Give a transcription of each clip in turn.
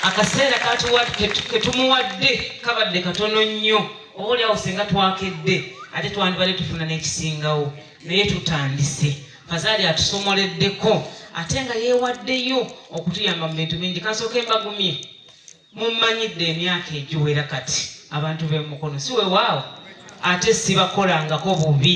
akaseera ketumuwadde kabadde katono nnyo oli awo singa twakedde ate twandibadde tufuna n'ekisingawo naye tutandise Fazali atusomoleddeko ate nga yeewaddeyo okutuyamba mu bintu bingi kasooke mbagumye mumanyidde emyaka egiwera kati abantu b'emukono si weewaawo ate sibakolangako bubi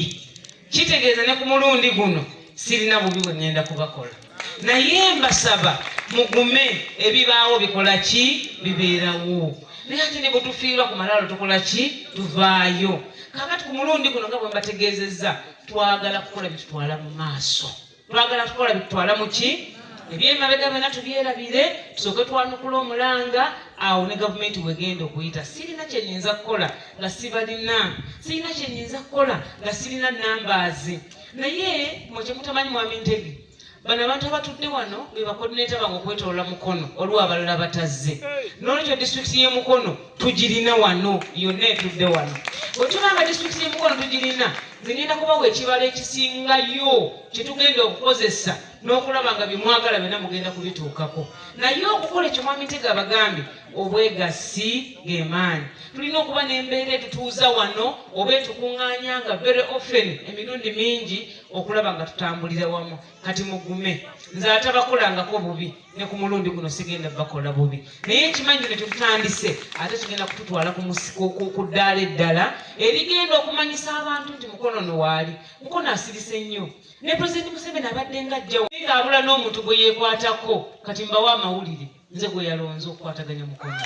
kitegeeza ne ku mulundi guno sirina bubi bwe ngenda kubakola naye mbasaba mugume ebibaawo bikola ki bibeerawo naye ate ne bwe tufiirwa ku malaalo tukola ki tuvaayo kakati ku mulundi guno nga bwe mbategeezezza twagala kukola bitutwala mu maaso twagala kukola bitutwala mu ki ebyemabega byonna tubyerabire tusooke twanukula omulanga awo ne gavumenti bwegenda okuyita sirina kyenyinza kukola nga sibalina sirina kyenyinza kukola nga sirina nambaazi naye mwe kyemutamanyi mwami Ntege bano abantu abatudde wano be bakoordinata bange okwetolola Mukono olwo abalala batazze n'olwekyo disitulikiti y'e Mukono tugirina wano yonna etudde wano bwe tubanga disitulikiti y'e Mukono tugirina nze ngenda kubawa ekibalo ekisingayo kye tugenda okukozesa n'okulaba nga bimwagala byonna mugenda kubituukako naye okukola ekyo mwami Ntege abagambye obwegassi gemaanyi tulina okuba n'embeera etutuuza wano oba etukuŋŋaanya nga very often emirundi mingi okulaba nga tutambulira wamu kati mugume nze atabakolangako bubi ne ku mulundi guno sigenda bakola bubi naye ekimanyi ne tutandise ate kigenda kututwala ku ddaala eddala erigenda okumanyisa abantu nti Mukono no waali Mukono asirise nnyo ne Pulezidenti Museveni abadde ng'ajjawo ng'abula n'omuntu gwe yeekwatako kati mbawa amawulire nze gwe yalonze okukwataganya Mukono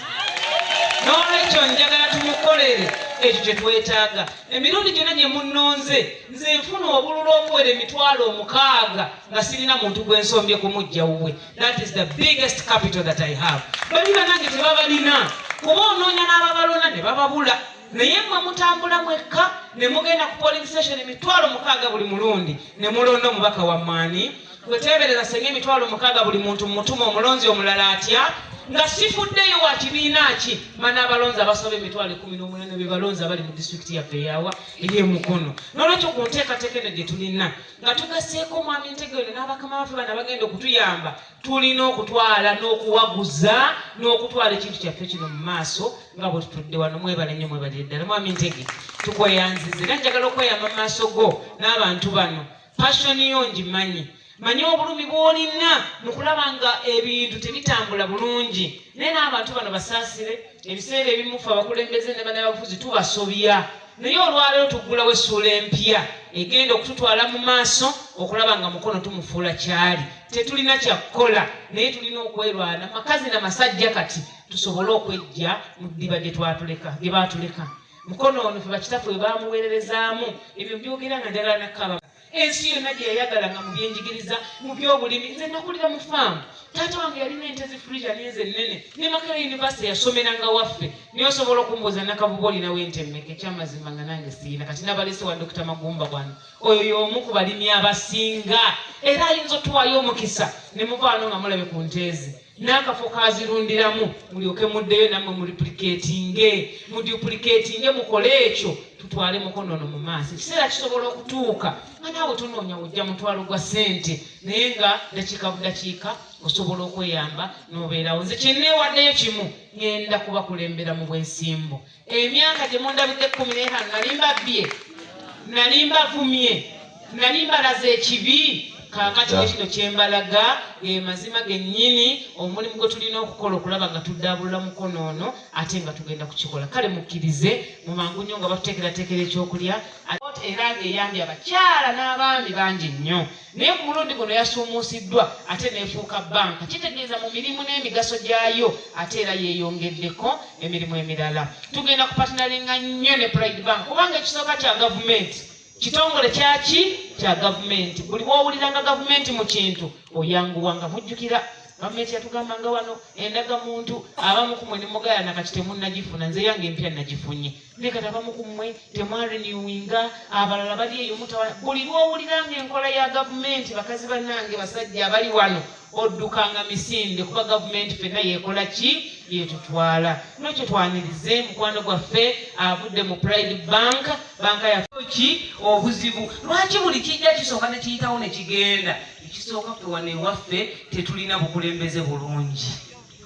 n'olwekyo njagala tumukolere ekyo kye twetaaga emirundi gyonna gye munnonze nze nfuna obululu obuwera emitwalo 6 nga sirina muntu gwe nsombye kumujja wuwe that is the biggest capital that I have bali banange tebabalina kuba onoonya n'ababalona ne bababula naye mmwe mutambula mwekka ne mugenda ku polling station emitwalo 6 buli mulundi ne mulonda omubaka wa maani weteebereza senga emitwalo 6 buli muntu mutuma omulonzi omulala atya nga sifuddeyo wa kibiina ki mana abalonzi abasoba emitwalo 18 be balonzi abali mu disitulikiti yaffe eyawa eri Mukono n'olwekyo ku nteekateeka eno gye tulina nga tugaseeko mwami Ntege n'abakama baffe bano bagenda okutuyamba tulina okutwala n'okuwaguza n'okutwala ekintu kyaffe kino mu maaso nga bwe tutudde wano mwebale nnyo mwebale ddala mwami Ntege tukweyanzize era njagala okweyamba mu maaso go n'abantu bano passion yo ngimanyi manyi obulumi bw'olina mu kulaba nga ebintu tebitambula bulungi naye n'abantu bano basaasire ebiseera ebimufa abakulembeze ne bannabafuzi tubasobya naye olwaleero tuggulawo essuula empya egenda okututwala mu maaso okulaba nga Mukono tumufuula kyali tetulina kyakukola naye tulina okwerwana makazi n'amasajja kati tusobole okwejja mu ddiba gye baatuleka Mukono ono ffe bakitaffe we baamuweererezaamu ebyo byogera nga njagala nakkaba ensi yonna gye yayagalanga mu byenjigiriza mu byobulimi nze nakulira mu faamu taata wange yalina ente zifurija n'enze ennene ne Makerere University yasomeranga waffe niye osobola okumbuuza nakabuba olinawo ente mmeka ekyamazima nga nange siina kati nabalese wa Dr. Magumba bwano oyo y'omu ku balimi abasinga era ayinza otuwaayo omukisa ne muvaano nga mulabe ku nteezi n'akafo kazirundiramu mulyoke muddeyo nammwe muduplicatinge mukole ekyo tutwale Mukono ono mu maaso ekiseera kisobola okutuuka nga naawe tonoonya ojja mutwalo gwa ssente naye nga dakiika budakiika osobola okweyamba n'obeerawo nze kyenneewaddeyo kimu ngenda kubakulembera mu bwensimbu emyaka gye mundabidde 15 nalimba bbye nalimba vumye nalimba laza ekibi kakati ekino kyembalaga mazima gennyini omulimu gwe tulina okukola okulaba nga tuddaabulula Mukono ono ate nga tugenda kukikola kale mukkirize mu mangu nnyo nga batuteekerateekera ekyokulya era ng'eyambye abakyala n'abaami bangi nnyo naye ku mulundi guno yasuumuusiddwa ate neefuuka bbanka kitegeeza mu mirimu n'emigaso gyayo ate era yeeyongeddeko emirimu emirala tugenda kupatinalinga nnyo ne Pride Bank kubanga ekisooka kya gavumenti kitongole kyaki kya gavumenti buli bw'owuliranga gavumenti mu kintu oyanguwanga mujjukira gavumenti yatugambanga wano endagamuntu abamu ku mmwe ne mugayana kati temunnagifuna nze yange empya nagifunye ne kati abamu ku mmwe temwarenewinga abalala bali eyo mutawana buli bw'owuliranga enkola ya gavumenti bakazi bannange basajja abali wano oddukanga misinde kuba gavumenti fenna yeekola ki yetutwala n'ekyo twanirize mukwano gwaffe avudde mu Pride Bank banka yaki obuzibu lwaki buli kijja kisooka ne kiyitawo ne kigenda ekisooka kwe wano ewaffe tetulina bukulembeze bulungi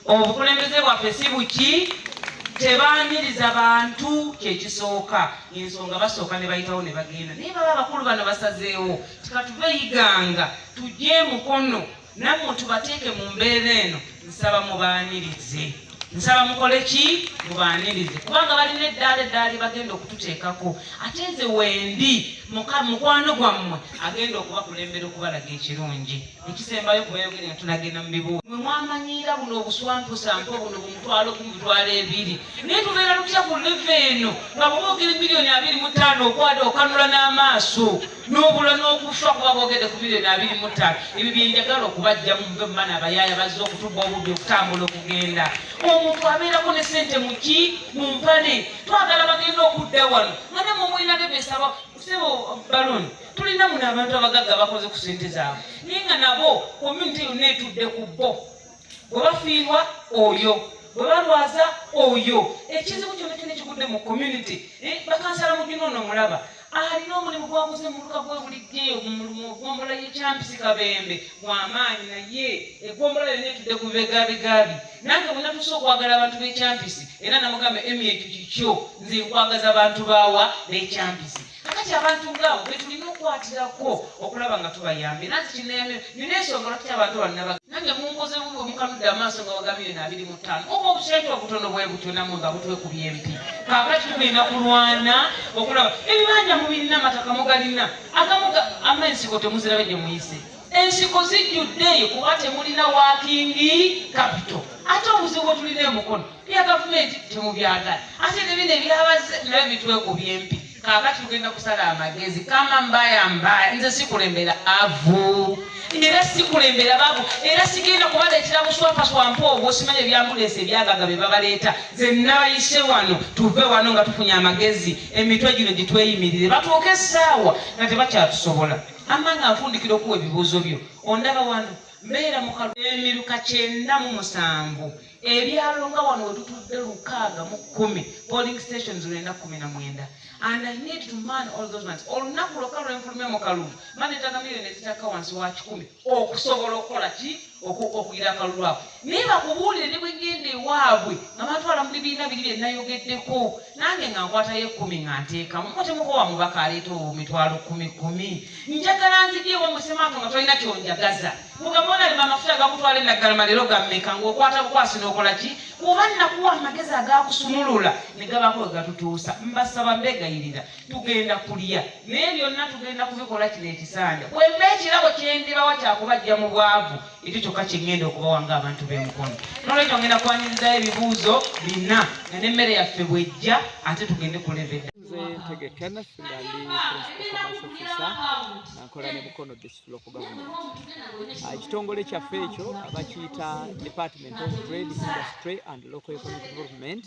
obukulembeze bwaffe si buki tebaaniriza bantu kyekisooka ensonga basooka ne bayitawo ne bagenda naye baba abakulu bano basazeewo tikatubeyiganga tujje mukono nammwe tubateeke mu mbeera eno nsaba mubaanirize nsaba mukole ki mubaanirize kubanga balina eddaala bagenda okututeekako ate nze wendi mukwano gwammwe agenda okubakulembera okubalaga ekirungi ekisembayo kubayogere nga tunagenda mu bibuuzo mwe mwamanyira buno obuswampusampu buno bumutwalo kumutwalo ebiri naye tubeera tutya ku leve eno nga boboogera miliyoni 25 okwada okanula n'amaaso n'obula n'okufa kuba boogedde ku miliyoni 25 ebyo byenjagala okubajjamu mube mumana abayaaya bazze okutubba obudde okutambula okugenda omuntu abeerako ne sente muki mu mpale twagala bagenda okudda wano nga ne mumulina gebesaba sebo baloni tulina muno abantu abagagga bakoze ku sente zaabwe naye nga nabo community yonna etudde ku bo bwe bafiirwa oyo bwe balwaza oyo ekizibu kyonna kyonna ekigudde mu community bakansala mu gino nomulaba alina omulimu gwakoze mu luka gwe bulijjeyo egombola y'ekyambisi kabembe gw'amaanyi naye egombola yonna etudde ku begabigaabi nange bwe natuuse okwagala abantu b'ekyambisi era namugambe emi ekyo kikyo nze nkwagaza abantu baawa b'ekyambisi kakati abantu ngaabo betulina okukwatirako okulaba nga tubayambe nazi kinene nina ensonga lwaki abantu bannaba nange munkoze bubwe mukanudde amaaso nga waga miliyoni 25 oba obusente obutono bwe butyo namwe nga butwekubye empi kakati tugenda kulwana okulaba ebibanja mubirina amataka mugalina agamuga amaensiko temuzirabe gye muyise ensiko zijjuddeeyo kuba temulina wakingi capital ate obuzibu tulina emukono bya gavumenti temubyagala ate nebino ebyabaze nabe bitwekubye empi kakati tugenda kusala amagezi kama mbaya nze sikulembera avu era sikulembera babu era sigenda kubaleetera buswapaswampa obwo simanye ebyambulensi ebyagaga bye babaleeta ze nabayise wano tuve wano nga tufunye amagezi emitwe gino gitweyimirire batuuke essaawa nga tebakyatusobola amanga nfundikira okuwa ebibuuzo byo ondaba wano mbeera mukalu emiruka 97 ebyalo nga wano wetutudde 610 polling stations 919 and I need to man all those ones olunaku lwokka lwenfulumya mu kalulu manetaga miliyoni ezitaka wansi wa 10 okusobola okukola ki okugira akalulu ako naye bakubuulire ne bwegenda ewaabwe nga batwala mu bibiina biri bye nayogeddeko nange nga nkwatayo 10 nga nteekamu mo temukowa mubaka aleeta emitwalo 10 njagala nzigyewo musemaako nga tolina kyonjagaza mugamona alima amafuta gakutwala enaggala leero gammeka ng'okwata bukwasi n'okola ki kuba nakuwa amagezi agakusumulula ne gabako we gatutuusa mbasaba mbegayirira tugenda kulya naye byonna tugenda kubikola kino ekisanja bwemba ekirabo kyendibawa kyakubajja mu bwavu ekyo kyokka kyengenda okubawa ng'abantu b'emukono nolwekyo ngenda kwanirizayo ebibuuzo bina nga n'emmere yaffe bwejja ate tugende kulevera Ntege Kenneth nga ndi principal commercial officer nankola ne Mukono district local government. Ekitongole kyaffe ekyo abakiyita Department of Trade, Industry and Local Economic Development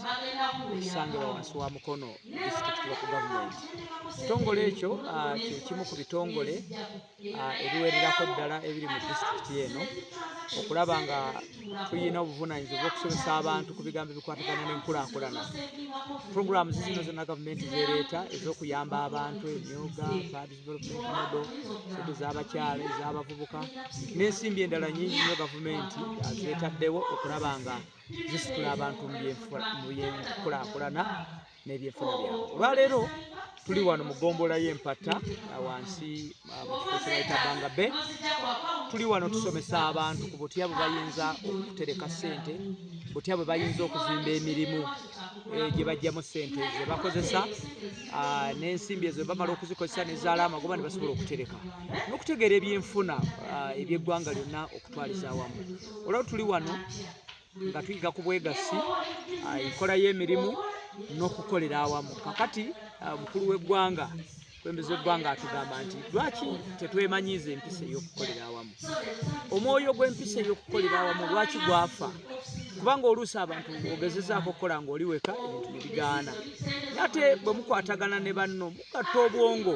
ekisangibwa wansi wa Mukono district local government. Ekitongole ekyo kimu ku bitongole ebiwererako ddala ebiri mu district eno okulaba nga tuyina obuvunaanyizibwa okusomesa abantu ku bigambo ebikwatagana n'enkulaakulana. Programs zino zonna gavumenti zereeta ez'okuyamba abantu emyuga development model sente z'abakyala ez'abavubuka n'ensimbi endala nnyingi nnyo gavumenti zeetaddewo okulaba nga zisitula abantu mu byenkulaakulana n'ebyenfuna byabwe. Olwaleero tuli wano mu ggombolola y'Empata wansi mu kifo kye bayita Bangabe. Tuli wano tusomesa abantu ku butya bwe bayinza okutereka ssente, butya bwe bayinza okuzimba emirimu gye bajjamu ssente ze bakozesa n'ensimbi ezo bamala okuzikozesa ne zaala amagoba ne basobola okutereka n'okutegeera ebyenfuna eby'eggwanga lyonna okutwaliza awamu. Olwo tuli wano nga tuyiga ku bwegassi enkola y'emirimu n'okukolera awamu. Kakati mukulu w'eggwanga kwembeza eggwanga atugamba nti lwaki tetwemanyiiza empisa ey'okukolera awamu. Omwoyo gw'empisa ey'okukolera awamu lwaki gwafa? Kubanga oluusi abantu ogezezaako okukola ng'oli weka ebintu ne bigaana. Ate bwe mukwatagana ne banno mugatta obwongo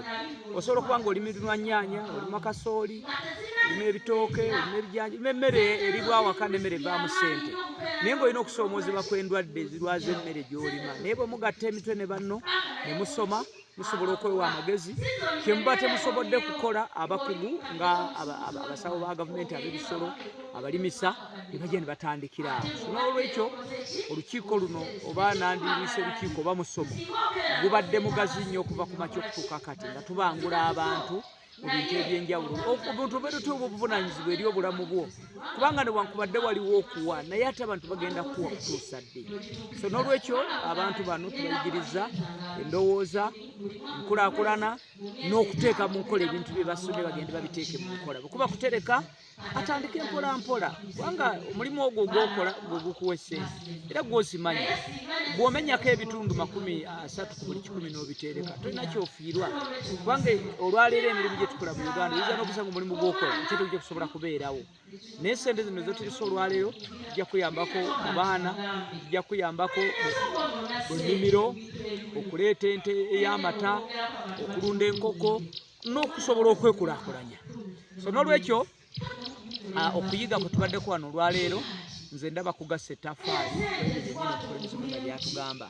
osobola okuba ng'oli mirunwa nnyaanya, oli makasooli olina ebitooke olina ebijanja olina emmere eribwa awaka n'emmere evaamu ssente naye ng'olina okusoomoozebwa kw'endwadde ezirwaza emmere gy'olima naye bwe mugatta emitwe ne banno ne musoma musobola okwewa amagezi kyemuba temusobodde kukola abakugu nga abasawo ba gavumenti ab'ebisolo abalimisa ne bajja ne batandikira awo so n'olwekyo olukiiko luno oba nandirise olukiiko oba musomo gubadde mugazi nnyo okuva ku makya okutuuka kati nga tubangula abantu mu bintu ebyenjawulo obuntu obeera oteebwa obuvunaanyizibwa eri obulamu bwo kubanga newankubadde waliwo okuwa naye ate abantu bagenda kuwa kutuusa dde so n'olwekyo abantu bano tubayigiriza endowooza enkulaakulana n'okuteeka mu nkola ebintu bye basomye bagende babiteeke mu nkola bwekuba kutereka atandika empola mpola kubanga omulimu ogwo gwokola gwe gukuwa essente era gwosimanyi bw'omenyako ebitundu 30 ku buli 100 n'obitereka tolina kyofiirwa kubanga olwaleero emirimu gye tukola mu Uganda oyinza n'okusanga omulimu gwokola ekyo tujja kusobola kubeerawo naye sente zino zoteresa olwaleero tujja kuyambako mu baana tujja kuyambako mu nnimiro okuleeta ente ey'amata okulunda enkoko n'okusobola okwekulaakulanya so n'olwekyo okuyiga kwe tubaddeko wano olwaleero nze ndaba kugasa ettaffaali yennyini omukulembeze nga byatugamba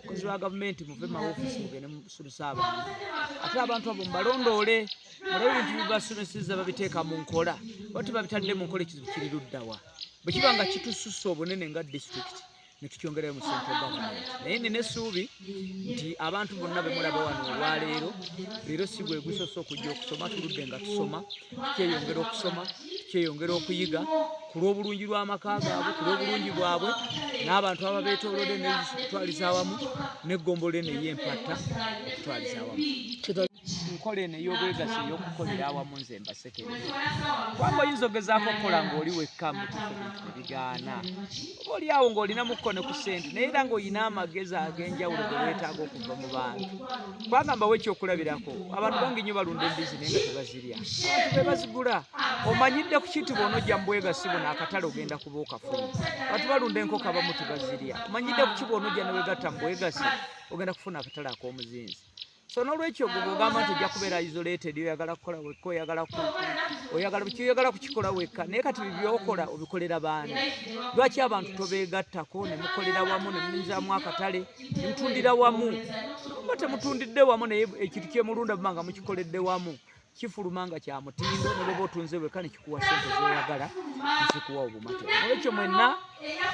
mukozi wa gavumenti muve mawofiisi mugende musomesa abantu ate abantu abo mubalondoole mulabe ebintu bibasomeseza babiteeka mu nkola oba tebabitadde mu nkola ekizibu kiri luddawa bwe kiba nga kitusussa obunene nga disitulikiti netukyongerayo mu central government naye nina essuubi nti abantu bonna bemulaba wano olwaleero leero si bwe gusoose okujja okusoma tuludde nga tusoma tukyeyongera okusoma tukyeyongera okuyiga ku lw'obulungi lw'amaka gaabwe ku lw'obulungi bwabwe n'abantu ababeetoolodde nekutwaliza awamu n'eggombolola eno ey'empatta okutwaliza awamu nkola eno ey'obwegassi ey'okukolera awamu nze mbasekerera kubanga oyinza ogezaako okukola ng'oli wekka mu kifo bintu ne bigaana oba oli awo ng'olinamuko ne ku ssente naye era ng'olina amagezi ag'enjawulo ge weetaaga okuva mu bantu kubanga mbawo ekyokulabirako abantu bangi nnyo balunda embizi naye nga tebazirya abantu be bazigula omanyidde ku kintu bw'onojja mu bwegassi buno akatale ogenda kuba okafunye abantu balunda enkoko abamu tebazirya omanyidde ku ki bw'onojja ne weegatta mu bwegassi ogenda kufuna akatale ak'omuzinzi so n'olwekyo gwe bw'ogamba nti ojja kubeera isolated oyagala kukola wekka oyagala kukikola wekka naye kati bibyokola obikolera baani lwaki abantu tobeegattako ne mukolera wamu ne muyinzaamu akatale ne mutundira wamu oba temutundidde wamu naye ekintu kyemulunda buma nga mukikoledde wamu kifuluma nga kya mutindo ne bwoba otunze wekka ne kikuwa ssente zoyagala nezikuwa obumate olwekyo mwenna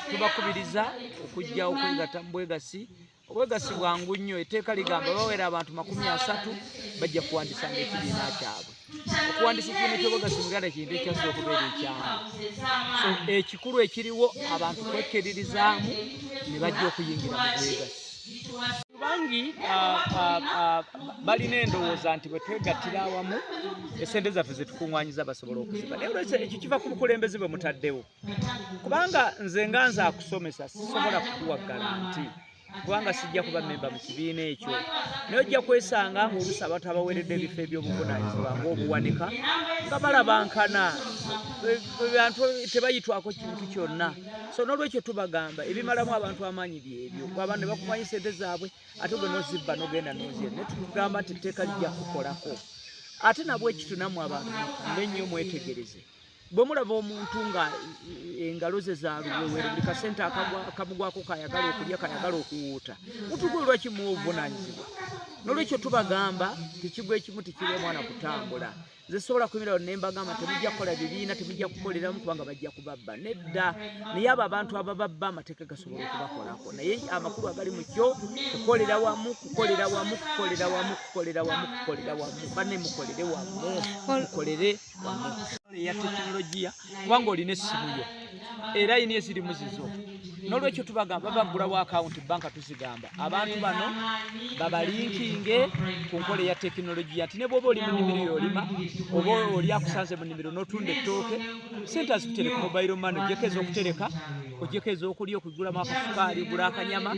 tubakubiriza okujja okwegatta mu bwegassi obwegassi bwangu nnyo etteeka ligamba bawera abantu 30 bajja kuwandisanga ekibiina kyabwe okuwandisa ekibiina ky'obwegassi mu Uganda kintu ekyasobola okubeera ekyangu so ekikulu ekiriwo abantu kwekkiririzaamu ne bajja okuyingira mu bwegassi bangi balina endowooza nti bwe twegattira awamu essente zaffe zetukuŋŋwanyiza basobola okuziba naye olwekyo ekyo kiva ku bukulembeze bwe mutaddewo kubanga nze nga nze akusomesa sisobola kukuwa garanti kubanga sijja kuba memba mu kibiina ekyo naye ojja kwesanga ng'olusi abantu abaweeredde ebifo ebyobuvunaanyizibwa ng'obuwanika nga balabankana abantu tebayitwako kintu kyonna so n'olwekyo tubagamba ebimalamu abantu amaanyi byebyo abantu ne bakumanyi sente zaabwe ate gwe n'ozibba n'ogenda n'ozira naye tukugamba nti etteeka lijja kukolako ate nabwe ekitu nammwe abantu nnyo mwetegereze bwe mulaba omuntu nga engalo ze zaaluweweere buli kasente akamugwako kayagala okulya kayagala okuwuuta mutugwe lwaki muwa obuvunaanyizibwa n'olwekyo tubagamba tekigwa ekimu tikirwa mwana kutambula nze sobola kuyimirawo ne mbagamba temujja kukola bibiina temujja kukoleramu kubanga bajja kubabba nedda naye abo abantu abababba amateeka gasobola okubakolako naye amakulu agali mu kyo kukolera wamu kukolera wamu kukolera wamu kukolera wamu kukolera wamu banne mukolere wamu mukolere wamu ya tekinologiya kubanga olina essimu yo era yini ezirimu zizo n'olwekyo tubagamba babagulawo akawunti banka tuzigamba abantu bano babalinkinge ku nkola eya tekinologiya nti ne bwoba oli mu nnimiro yolima oba oli akusanze mu nnimiro n'otunda ettooke sente azikutereka mobile money ojjeko ez'okutereka ojjeko ez'okulya okugulamu akafukaali ogula akanyama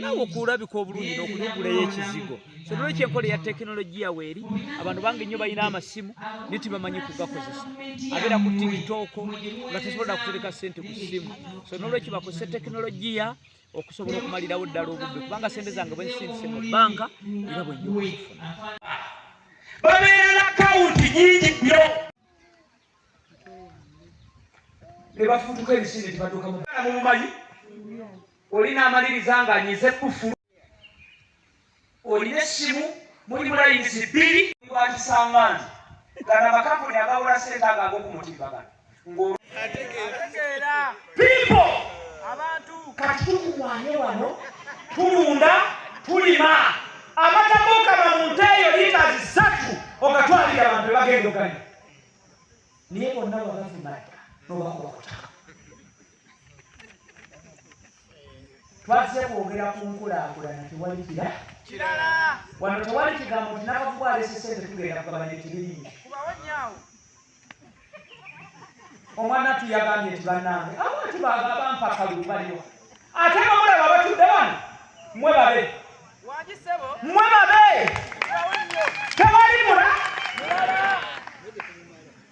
naawe okulabika obulungi n'okulya ogulayo ekizigo so n'olwekyo enkola eya tekinologiya weeri abantu bange nnyo balina amasimu naye tibamanyi kugakozesa abeera ku tikitooko nga tesobola kutereka sente ku ssimu so n'olwekyo bakozesa tekinologiya okusobola okumalirawo ddala obubbe kubanga sente zange bwe nsindise mu bbanka era bwe nnyo okufuna babeera n'akawunti nyingi nnyo ne bafutuka ebisinde tebadduka mu mumanyi olina amaliriza nga anyize kufu olina essimu muli mulayinisi bbiri lwakisanga nti gana amakampuni agawula sente ago ag'okumutimbagana people abantu kati tukuwaane wano tulunda tulima amata gokama mu nteeyo liitazi 3 ogatwalira abantu bagenda okanya naye bonna babavumata n'obakubakutaka twazze kwogera ku nkulaakulana tewali kirala wano tewali kigambo nti n'abavubu alese sente tugenda kugabanya ekibirindi omwana tuyagambye nti bannange abantu bagabampa kalulu baliwo ate bamulaba batudde wano mmwe babe tewali mulala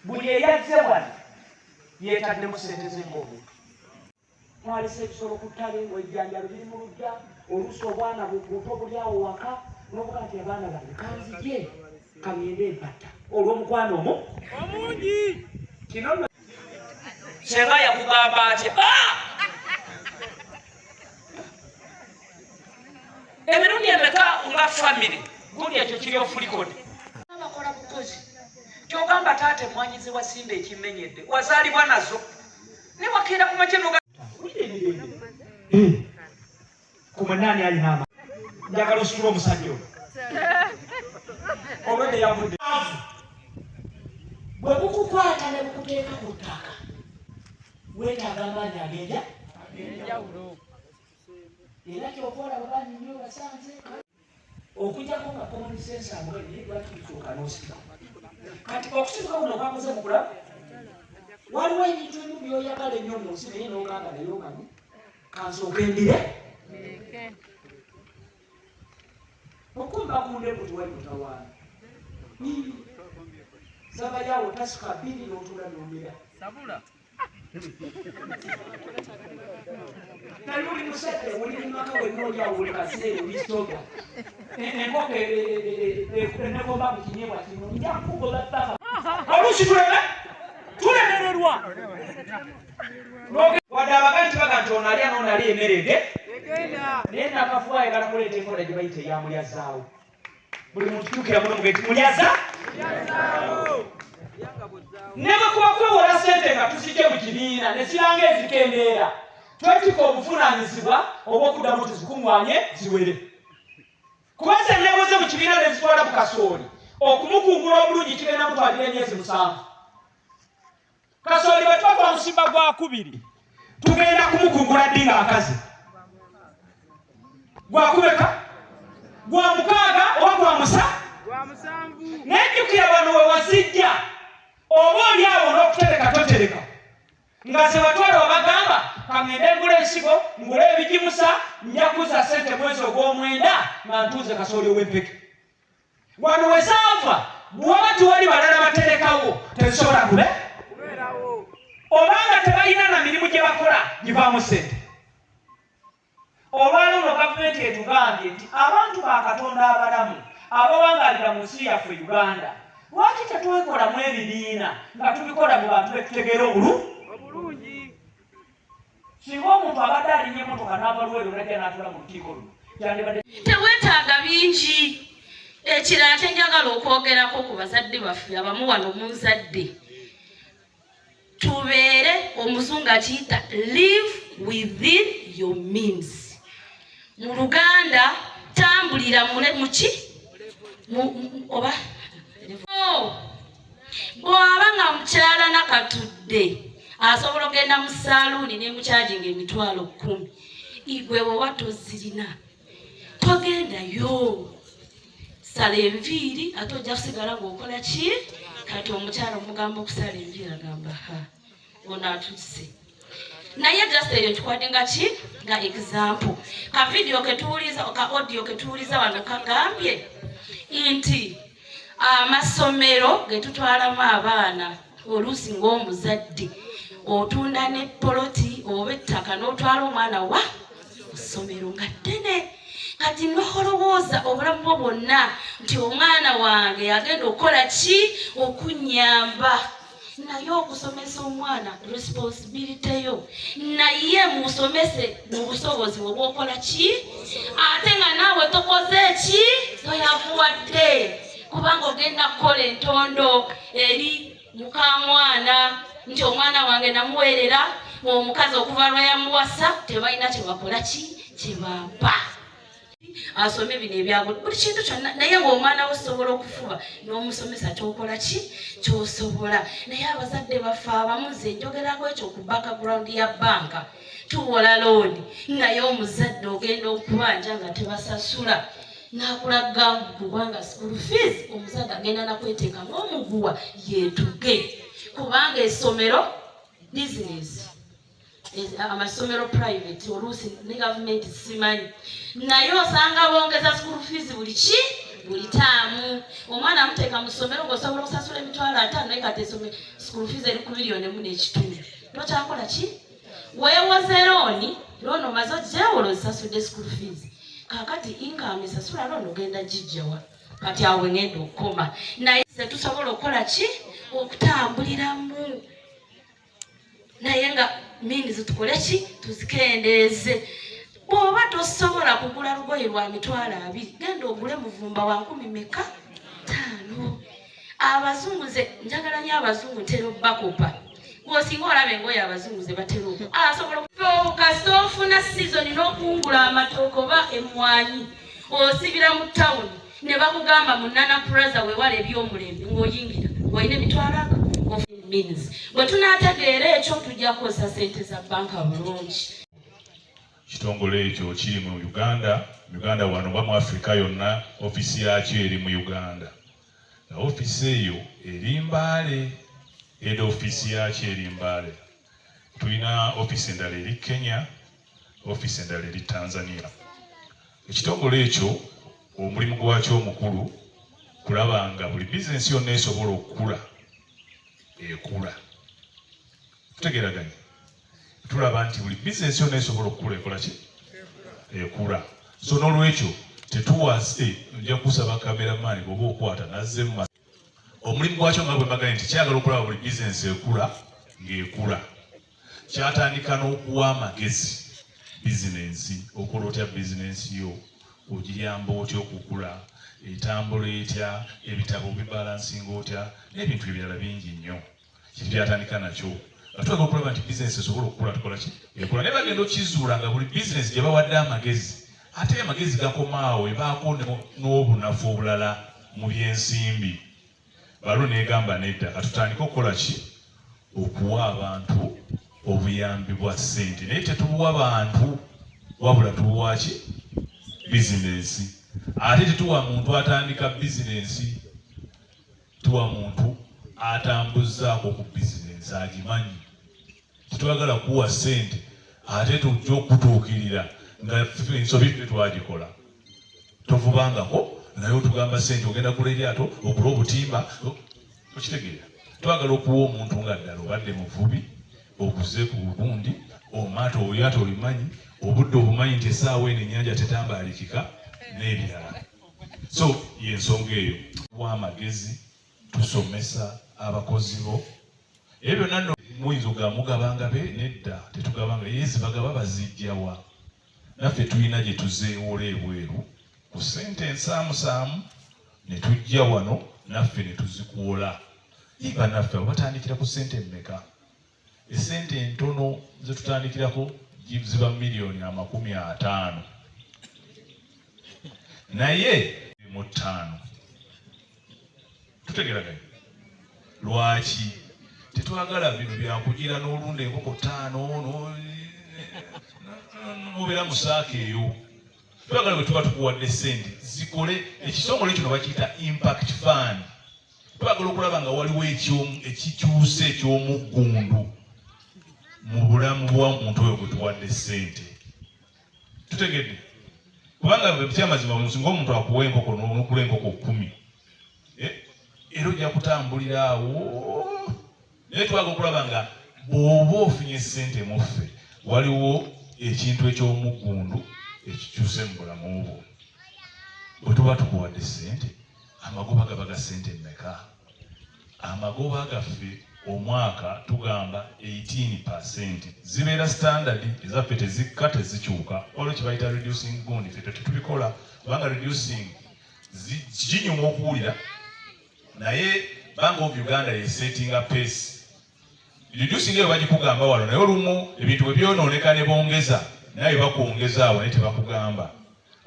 buli eyazze wano yeetaddemu sente z'engobuntu twalese ebisolo ku ttale ng'ejjanjalo biri mu lujja oluusi obwana buto buli awo waka n'obuga nti abaana bange kanzije kagende empatta olw'omukwano omungi kino senga yakugamba ati emirundi emeka nga famire gundi ekyo kiri ofulikode abakola bukozi kyogamba taate mwanyizi wa simba ekimenyedde wazaalibwa nazo ne wakenda ku makyenuga kumanani alina ama njagala ositula omusajja oyo olwedde yavudde bwe bukukwata ne bukuteeka ku ttaka weetaaga amaanyi ag'enjawulo era kyokola babanyi nnyo basanze okujjako nga common sense amweni lwaki bituuka n'osika kati okusituka kuno okwakoze mu kulaba waliwo ebintu ebimu byoyagala ennyo mu nsi naye n'ogamba naye omanyi kansooka endire okumba kundeku tiwali mutawaana sabayawo tasika 2 n'otula n'omira nali uli musete uli mumaka wenooyawo uli kaseere uli soga enkoko enegomba mu kinyebwa kino njakugoba ttaka oluusi tulemererwa wadde abaganti baga nti ono alya n'ono ali emerege naye nakafuba ayagala kuleeta enkola gye bayita eyamulyazaawo buli muntu kyukira muno mugeti mulyaza ne bwekuba kwewola sente nga tuzijje mu kibiina ne ziranga ezikendeera twetika obuvunaanyizibwa obw'okuddamu tuzikuŋŋwanye ziwere kuba ze nebuze mu kibiina ne zitwala mu kasooli okumukungula obulungi kigenda mutwalira emyezi 7 kasooli bwe tuba twamusimba gwa 2 tugenda kumukungula ddi nga akazi gwa kubeka gwa 6 oba gwa 7 nejjukira wano we wazijja oba oli awo n'okutereka totereka nga ze watwala wabagamba kangende ngula ensigo ngula ebigimusa njakuza sente mwezi ogw'omwenda nga ntuuze kasooli ow'empeke wano we zaava bwaba tiwali balala baterekawo tezisobola kubeerawo obanga tebalina na mirimu gye bakola givaamu sente olwali luno gavumenti etugambye nti abantu ba katonda abalamu abawangalira mu nsi yaffe Uganda lwaki tetwekolamu ebibiina nga tubikola mu bantu betutegeera obulungi singa omuntu abadde alinnya emmotoka n'ava Lweru najja n'atula mu lukiiko luno teweetaaga bingi ekirala kyenjagala okwogerako ku bazadde baffe abamu wano munzadde tubeere omuzungu akiyita live within your means mu Luganda tambulira muki oba bw'aba nga mukyala nakatudde asobola ogenda mu saaluuni ne mukyajinga emitwalo 10 igwe bw'oba tozirina togendayo sala enviiri ate ojja kusigala ng'okola ki kati omukyala omugamba okusala enviiri agamba ono atuse naye just eyo nkikwate nga ki nga example ka video ketuwuliza ka audio ketuwuliza wano kagambye nti amasomero getutwalamu abaana oluusi ng'omuzadde otunda ne poloti oba ettaka n'otwala omwana wa ssomero nga ddene kati n'olowooza obulamu bwo bwonna nti omwana wange agenda okukola ki okunnyamba naye okusomesa omwana responsibility yo naye musomese mu busobozi obwokola ki ate nga naawe tokoze ki toyavuwadde kubanga ogenda kukola entondo eri mukamwana nti omwana wange namuweerera omukazi okuva lwayamuwasa tebalina kyebakola ki kyebampa asome bino ebyagula buli kintu kyonna naye ng'omwana we osobola okufuba n'omusomesa kyokola ki kyosobola naye abazadde baffe abamuze njogerako ekyo ku background ya banka tuwola looni naye omuzadde ogenda okubanja nga tebasasula n'akulaga kubanga school fees omuzadde agenda nakweteeka ng'omuguwa yeetuge kubanga essomero business amasomero private oluusi ne gavumenti simanyi naye osanga bongeza school fees buli taamu omwana amuteeka mu ssomero ng'osobola okusasula $5,000 naye kati school fees eri ku $1,500,000 tokyakola ki weewoze looni omaze ogyewola ozisasudde school fees kakati income esasula looni ogenda gijjawa kati awo ngenda okukoma naye tetusobola okukola ki okutambuliramu naye nga means tukole ki tuzikendeeze bw'oba tosobola kugula lugoye lwa $2,000 genda ogule muvumba wa 10,500 abazungu ze njagala nnyo abazungu ntera obbakopa bw'osinga olaba engoye abazungu ze batera asobola kasita ofuna sizoni n'okungula amatooke oba emmwanyi osibira mu tawuni ne bakugamba mu Nana Plaza wewala eby'omulembe ng'oyingira olina emitwalo means bwe tunaategeera ekyo tujja kukozesa ssente za banka bulungi kitongole ekyo kiri mu Uganda wano oba mu Africa yonna ofisi yakyo eri mu Uganda na ofisi eyo eri Mbale head office yakyo eri Mbale tulina ofisi endala eri Kenya ofisi endala eri Tanzania ekitongole ekyo omulimu gwakyo omukulu kulaba nga buli bizinesi yonna esobola okukula ekula tutegeraganye tulaba nti buli bizinesi yonna esobola okukula ekola ki ekula so n'olwekyo tetuwase ojja kusaba kameramaani bw'oba okwata nazze mu omulimu gwakyo nga bwe mbaganye nti kyagala okulaba buli bizinesi ekula ng'ekula kyatandika n'okuwa amagezi bizinesi okola otya bizinesi yo ogiyamba otya okukula etambula etya ebitabo bibalansinga otya n'ebintu ebirala bingi nnyo kiti byatandika nakyo nga twagala okulaba nti bizinesi esobola okukula tukola ki ekola naye bagenda okizuula nga buli bizinesi gye bawadde amagezi ate amagezi gakomaawo ebaako n'obunafu obulala mu byensimbi balo negamba nedda katutandika okukola ki okuwa abantu obuyambi bwa ssente naye tetubuwa bantu wabula tubuwa ki bizinesi ate tetuwa muntu atandika bizinesi tuwa muntu atambuzaako ku bizinesi agimanyi tetwagala kuwa ssente ate tujja okutuukirira nga ensobi ffe twagikola tovubangako naye otugamba ssente ogenda kula eryato okula obutimba okitegeera twagala okuwa omuntu nga ddala obadde muvubi oguze ku bugundi omaato olyato olimanyi obudde obumanyi nti essaawa eno ennyanja tetambalikika n'ebirala so yensonga eyo wa amagezi tusomesa abakozi bo ebyo byonna nno muyinza ogamugabanga be nedda tetugabanga yezi bagaba bazijjawa naffe tulina gye tuzeewola ebweru ku ssente ensaamusaamu ne tujja wano naffe ne tuzikuwola iba naffe abo batandikira ku ssente mmeka essente entono ze tutandikirako ziba $50,000 naye mu 5 tutegeraganye lwaki tetwagala bino byakugira n'olunda enkoko 5 nobeera musaaka eyo twagala bwe tuba tukuwadde ssente zikole ekitongole kino bakiyita impact fund twagala okulaba nga waliwo ekikyuse eky'omuggundu mu bulamu bw'omuntu oyo gwe tuwadde ssente tutegedde kubanga kyamazima musinga omuntu akuwa enkoko n'okula enkoko 10 era ojja kutambulira awo naye twagala okulaba nga bw'oba ofunye ssente muffe waliwo ekintu eky'omuggundu ekikyuse mu bulamu bwo bwe tuba tukuwadde ssente amagoba gaba ga ssente mmeka amagoba gaffe omwaka tugamba 18%. Zibeera standard ezaffe tezikka tezikyuka. Olwo kye bayita reducing gundi ffe tetubikola kubanga reducing kinyuma okuwulira naye Bank of Uganda yesettinga pace. Reducing eyo bagikugamba wano naye olumu ebintu bwe byonooneka ne bongeza naye bakwongeza awo naye tebakugamba.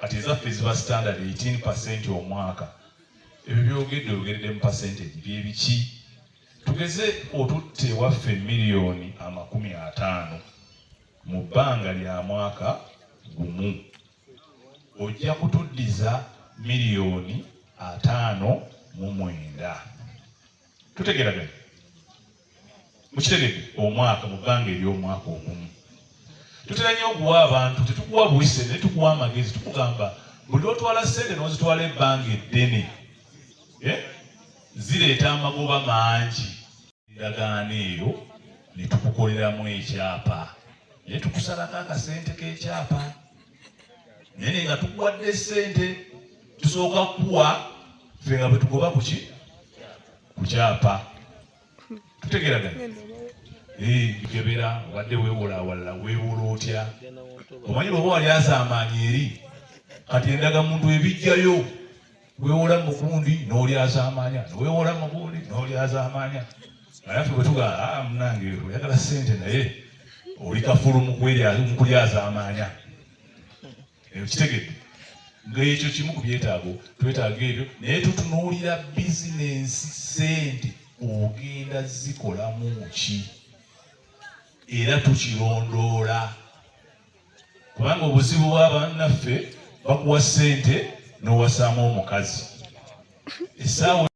Kati ezaffe ziba standard 18% omwaka. Ebyo byogedde oyogeredde mu percentage byebiki? Tugeze otutte waffe miliyoni 50 mu bbanga lya mwaka gumu. Ojja kutuddiza miliyoni 59. Tutegeraganye. Mukitegedde omwaka mu bbanga ery'omwaka ogumu. Tutera nnyo okuwa abantu, tetukuwa buyise naye tukuwa amagezi, tukugamba buli otwala ssente n'ozitwala ebbanga eddene zireeta amagoba mangi. Endagaano eyo ne tukukoleramu ekyapa naye tukusalako akasente k'ekyapa naye nga tukuwadde ssente tusooka kukuwa ffe nga bwe tugoba ku kyapa. Tutegeraganye. Gebera wadde weewola awalala weewola otya. Omanyi bw'oba wali azaamaanya eri kati endagamuntu ebijjayo weewola mu gundi n'oli azaamaanya weewola mu gundi n'oli azaamaanya. Naye ffe bwe tugamba munange oyagala ssente naye oli kafulu mu kulyazaamaanya. Kitegedde ng'ekyo kimu ku byetaago twetaaga ebyo naye tutunuulira bizinensi ssente ogenda zikolamu ki era tukirondoola kubanga obuzibu bw'abannaffe bakuwa ssente n'owasaamu omukazi. Essaawa